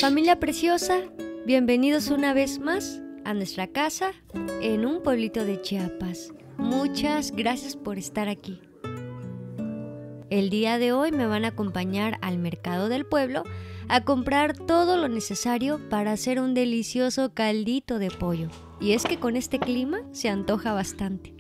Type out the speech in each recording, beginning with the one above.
Familia preciosa, bienvenidos una vez más a nuestra casa en un pueblito de Chiapas. Muchas gracias por estar aquí. El día de hoy me van a acompañar al mercado del pueblo a comprar todo lo necesario para hacer un delicioso caldito de pollo. Y es que con este clima se antoja bastante.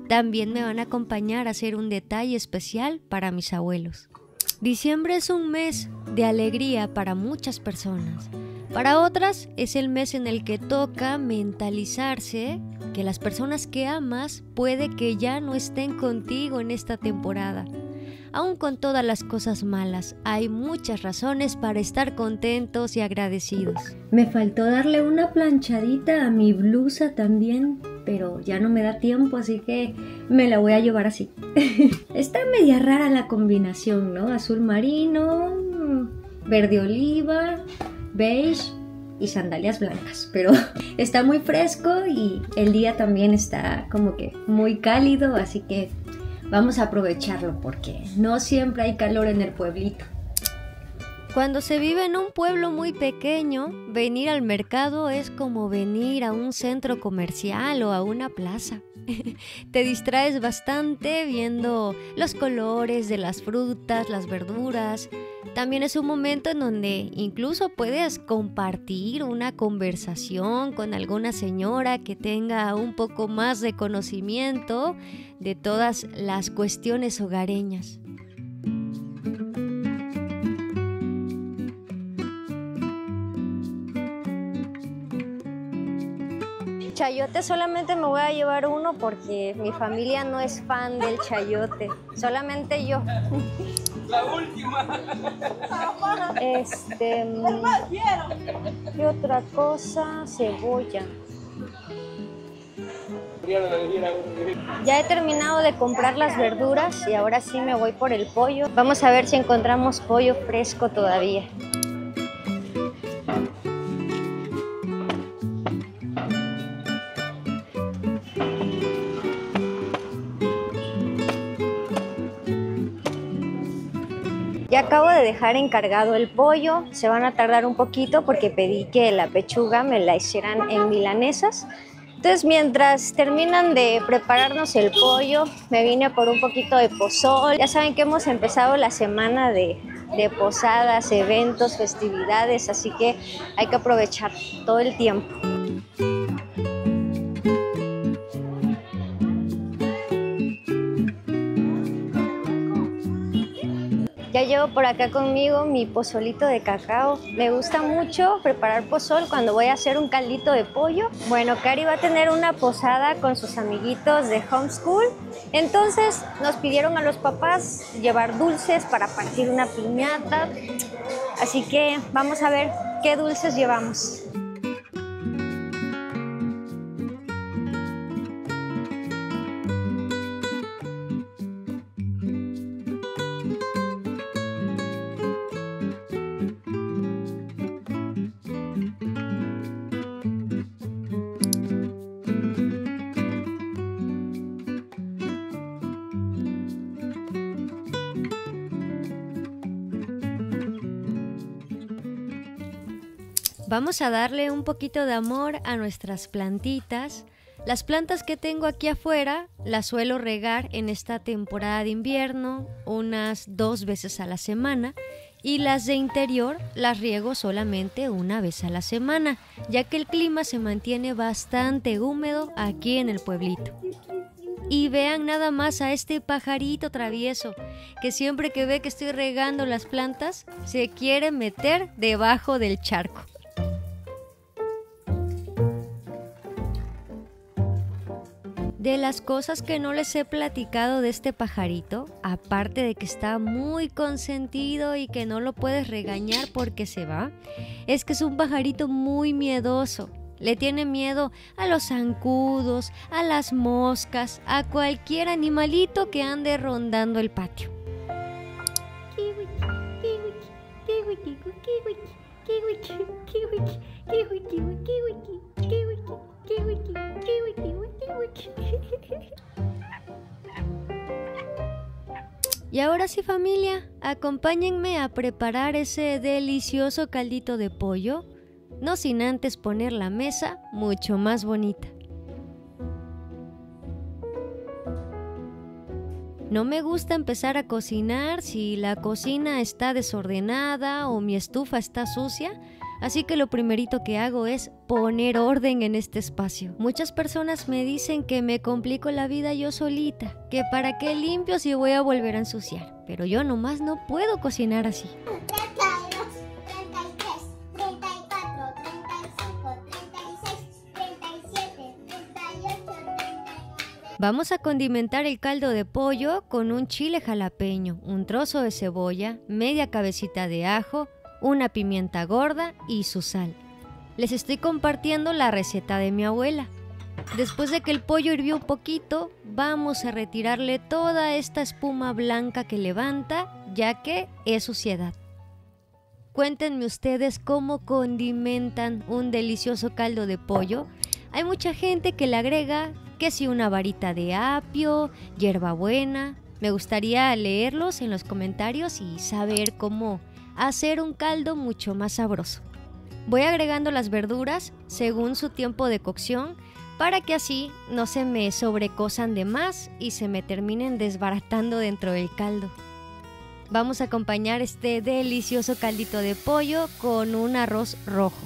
También me van a acompañar a hacer un detalle especial para mis abuelos. Diciembre es un mes de alegría para muchas personas. Para otras es el mes en el que toca mentalizarse que las personas que amas puede que ya no estén contigo en esta temporada. Aún con todas las cosas malas, hay muchas razones para estar contentos y agradecidos. Me faltó darle una planchadita a mi blusa también, pero ya no me da tiempo, así que me la voy a llevar así. Está media rara la combinación, ¿no? Azul marino, verde oliva, beige y sandalias blancas, pero está muy fresco y el día también está como que muy cálido, así que vamos a aprovecharlo porque no siempre hay calor en el pueblito. Cuando se vive en un pueblo muy pequeño, venir al mercado es como venir a un centro comercial o a una plaza. Te distraes bastante viendo los colores de las frutas, las verduras. También es un momento en donde incluso puedes compartir una conversación con alguna señora que tenga un poco más de conocimiento de todas las cuestiones hogareñas. Chayote solamente me voy a llevar uno porque mi familia no es fan del chayote, solamente yo. La última. ¿Qué otra cosa? Cebolla. Ya he terminado de comprar las verduras y ahora sí me voy por el pollo. Vamos a ver si encontramos pollo fresco todavía. Ya acabo de dejar encargado el pollo, se van a tardar un poquito porque pedí que la pechuga me la hicieran en milanesas. Entonces mientras terminan de prepararnos el pollo, me vine por un poquito de pozol. Ya saben que hemos empezado la semana de posadas, eventos, festividades, así que hay que aprovechar todo el tiempo. Ya llevo por acá conmigo mi pozolito de cacao. Me gusta mucho preparar pozol cuando voy a hacer un caldito de pollo. Bueno, Cari va a tener una posada con sus amiguitos de homeschool. Entonces nos pidieron a los papás llevar dulces para partir una piñata. Así que vamos a ver qué dulces llevamos. Vamos a darle un poquito de amor a nuestras plantitas. Las plantas que tengo aquí afuera las suelo regar en esta temporada de invierno unas 2 veces a la semana y las de interior las riego solamente una vez a la semana, ya que el clima se mantiene bastante húmedo aquí en el pueblito. Y vean nada más a este pajarito travieso, que siempre que ve que estoy regando las plantas, se quiere meter debajo del charco. De las cosas que no les he platicado de este pajarito, aparte de que está muy consentido y que no lo puedes regañar porque se va, es que es un pajarito muy miedoso. Le tiene miedo a los zancudos, a las moscas, a cualquier animalito que ande rondando el patio. Y ahora sí, familia, acompáñenme a preparar ese delicioso caldito de pollo, no sin antes poner la mesa mucho más bonita. No me gusta empezar a cocinar si la cocina está desordenada o mi estufa está sucia, así que lo primerito que hago es poner orden en este espacio. Muchas personas me dicen que me complico la vida yo solita, que para qué limpio si voy a volver a ensuciar, pero yo nomás no puedo cocinar así. 32, 33, 34, 35, 36, 37, 38, 39. Vamos a condimentar el caldo de pollo con un chile jalapeño, un trozo de cebolla, media cabecita de ajo, una pimienta gorda y su sal. Les estoy compartiendo la receta de mi abuela. Después de que el pollo hirvió un poquito, vamos a retirarle toda esta espuma blanca que levanta, ya que es suciedad. Cuéntenme ustedes cómo condimentan un delicioso caldo de pollo. Hay mucha gente que le agrega que si una varita de apio, hierbabuena. Me gustaría leerlos en los comentarios y saber cómo hacer un caldo mucho más sabroso. Voy agregando las verduras según su tiempo de cocción para que así no se me sobrecosan de más y se me terminen desbaratando dentro del caldo. Vamos a acompañar este delicioso caldito de pollo con un arroz rojo.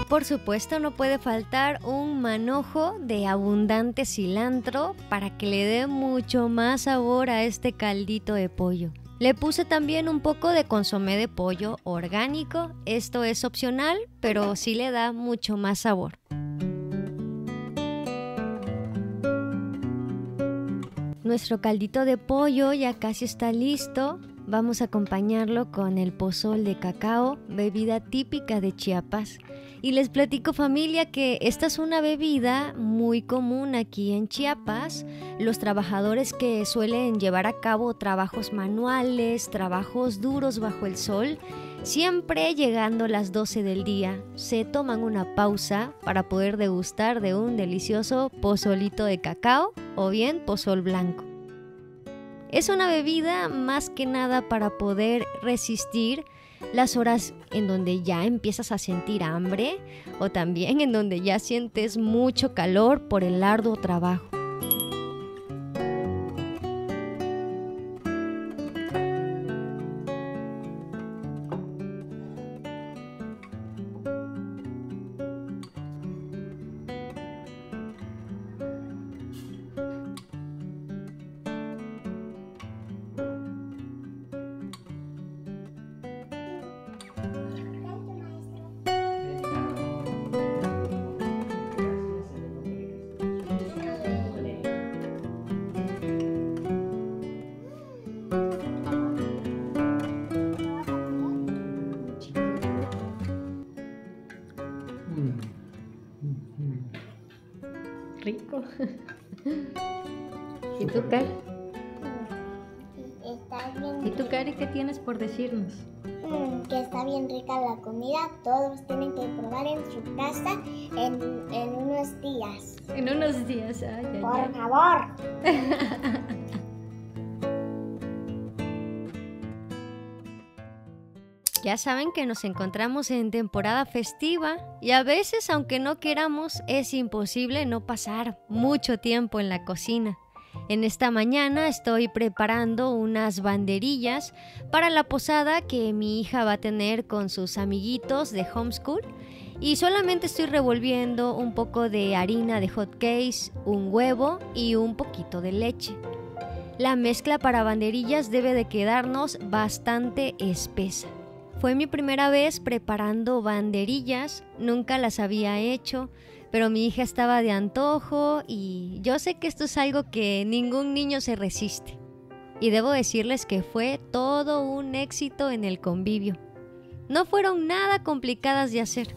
Por supuesto, no puede faltar un manojo de abundante cilantro para que le dé mucho más sabor a este caldito de pollo. Le puse también un poco de consomé de pollo orgánico. Esto es opcional, pero sí le da mucho más sabor. Nuestro caldito de pollo ya casi está listo. Vamos a acompañarlo con el pozol de cacao, bebida típica de Chiapas. Y les platico, familia, que esta es una bebida muy común aquí en Chiapas. Los trabajadores que suelen llevar a cabo trabajos manuales, trabajos duros bajo el sol, siempre llegando a las 12 del día, se toman una pausa para poder degustar de un delicioso pozolito de cacao o bien pozol blanco. Es una bebida más que nada para poder resistir las horas en donde ya empiezas a sentir hambre o también en donde ya sientes mucho calor por el arduo trabajo. Rico. ¿Y tú, Cari? Está bien. ¿Y tú, Cari, qué tienes por decirnos? Que está bien rica la comida. Todos tienen que probar en su casa en unos días. En unos días, Por favor. Ya saben que nos encontramos en temporada festiva y a veces, aunque no queramos, es imposible no pasar mucho tiempo en la cocina. En esta mañana estoy preparando unas banderillas para la posada que mi hija va a tener con sus amiguitos de homeschool y solamente estoy revolviendo un poco de harina de hot cakes, un huevo y un poquito de leche. La mezcla para banderillas debe de quedarnos bastante espesa. Fue mi primera vez preparando banderillas, nunca las había hecho, pero mi hija estaba de antojo y yo sé que esto es algo que ningún niño se resiste. Y debo decirles que fue todo un éxito en el convivio. No fueron nada complicadas de hacer.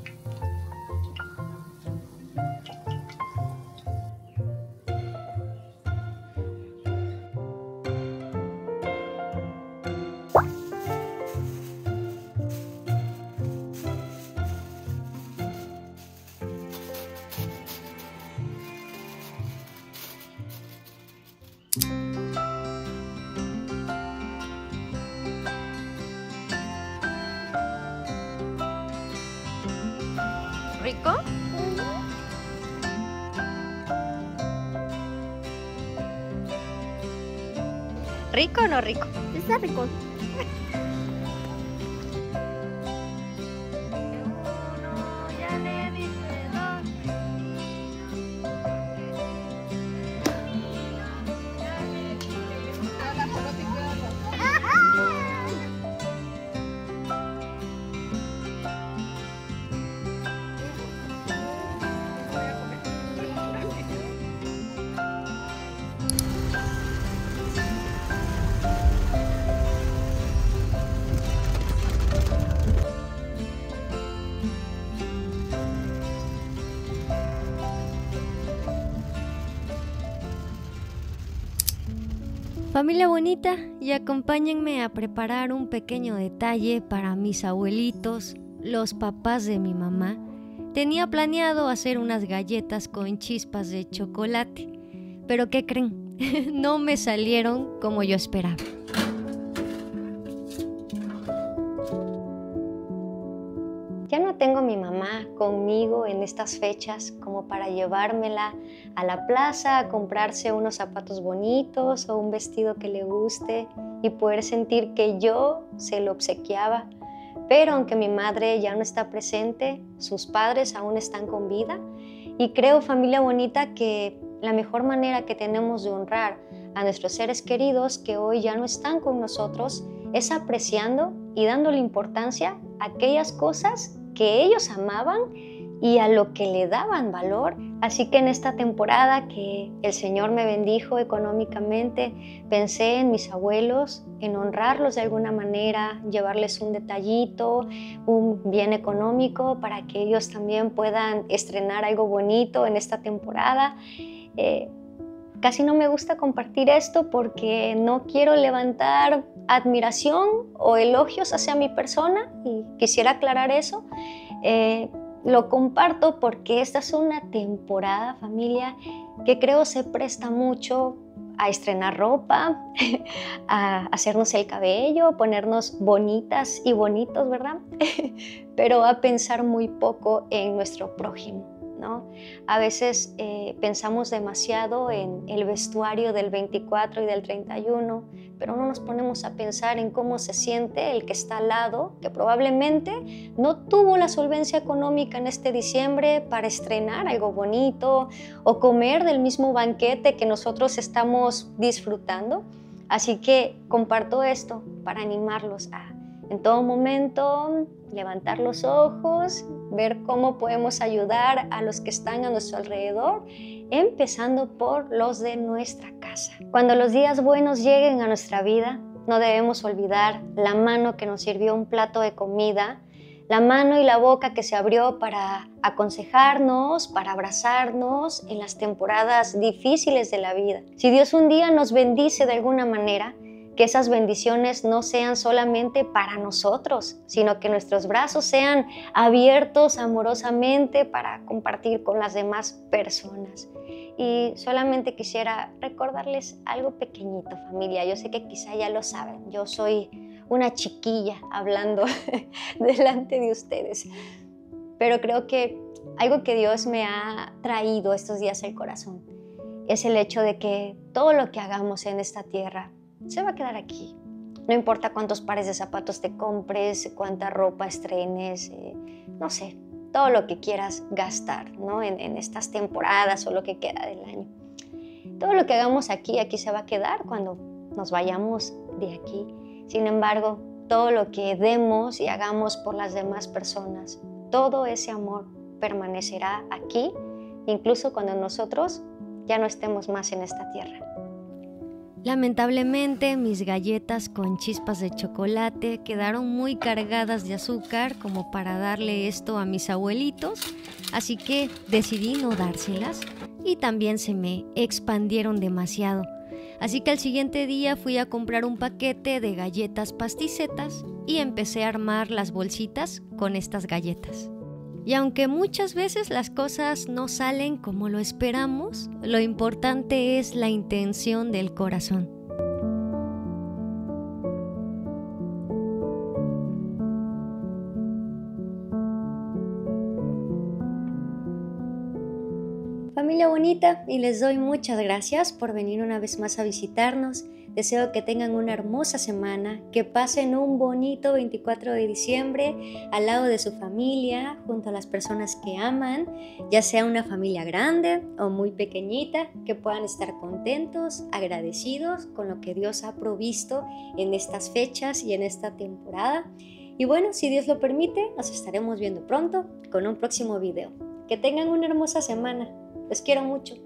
¿Rico? ¿Rico o no rico? Está rico. Familia bonita, y acompáñenme a preparar un pequeño detalle para mis abuelitos, los papás de mi mamá. Tenía planeado hacer unas galletas con chispas de chocolate, pero ¿qué creen? No me salieron como yo esperaba. Ya no tengo a mi mamá conmigo en estas fechas como para llevármela a la plaza a comprarse unos zapatos bonitos o un vestido que le guste y poder sentir que yo se lo obsequiaba. Pero aunque mi madre ya no está presente, sus padres aún están con vida y creo, familia bonita, que la mejor manera que tenemos de honrar a nuestros seres queridos que hoy ya no están con nosotros es apreciando y dándole importancia a aquellas cosas que ellos amaban y a lo que le daban valor. Así que en esta temporada que el Señor me bendijo económicamente, pensé en mis abuelos, en honrarlos de alguna manera, llevarles un detallito, un bien económico para que ellos también puedan estrenar algo bonito en esta temporada. Casi no me gusta compartir esto porque no quiero levantar admiración o elogios hacia mi persona y quisiera aclarar eso. Lo comparto porque esta es una temporada, familia, que creo se presta mucho a estrenar ropa, a hacernos el cabello, a ponernos bonitas y bonitos, ¿verdad? Pero a pensar muy poco en nuestro prójimo, ¿no? A veces pensamos demasiado en el vestuario del 24 y del 31, pero no nos ponemos a pensar en cómo se siente el que está al lado, que probablemente no tuvo la solvencia económica en este diciembre para estrenar algo bonito o comer del mismo banquete que nosotros estamos disfrutando. Así que comparto esto para animarlos a, en todo momento, levantar los ojos, ver cómo podemos ayudar a los que están a nuestro alrededor, empezando por los de nuestra casa. Cuando los días buenos lleguen a nuestra vida, no debemos olvidar la mano que nos sirvió un plato de comida, la mano y la boca que se abrió para aconsejarnos, para abrazarnos en las temporadas difíciles de la vida. Si Dios un día nos bendice de alguna manera, que esas bendiciones no sean solamente para nosotros, sino que nuestros brazos sean abiertos amorosamente para compartir con las demás personas. Y solamente quisiera recordarles algo pequeñito, familia. Yo sé que quizá ya lo saben, yo soy una chiquilla hablando delante de ustedes, pero creo que algo que Dios me ha traído estos días al corazón es el hecho de que todo lo que hagamos en esta tierra se va a quedar aquí. No importa cuántos pares de zapatos te compres, cuánta ropa estrenes, no sé, todo lo que quieras gastar, ¿no? en estas temporadas o lo que queda del año. Todo lo que hagamos aquí se va a quedar cuando nos vayamos de aquí. Sin embargo, todo lo que demos y hagamos por las demás personas, todo ese amor permanecerá aquí incluso cuando nosotros ya no estemos más en esta tierra. Lamentablemente, mis galletas con chispas de chocolate quedaron muy cargadas de azúcar como para darle esto a mis abuelitos, así que decidí no dárselas y también se me expandieron demasiado. Así que al siguiente día fui a comprar un paquete de galletas pasticetas y empecé a armar las bolsitas con estas galletas. Y aunque muchas veces las cosas no salen como lo esperamos, lo importante es la intención del corazón. Familia bonita, y les doy muchas gracias por venir una vez más a visitarnos. Deseo que tengan una hermosa semana, que pasen un bonito 24 de diciembre al lado de su familia, junto a las personas que aman, ya sea una familia grande o muy pequeñita, que puedan estar contentos, agradecidos con lo que Dios ha provisto en estas fechas y en esta temporada. Y bueno, si Dios lo permite, nos estaremos viendo pronto con un próximo video. Que tengan una hermosa semana. Los quiero mucho.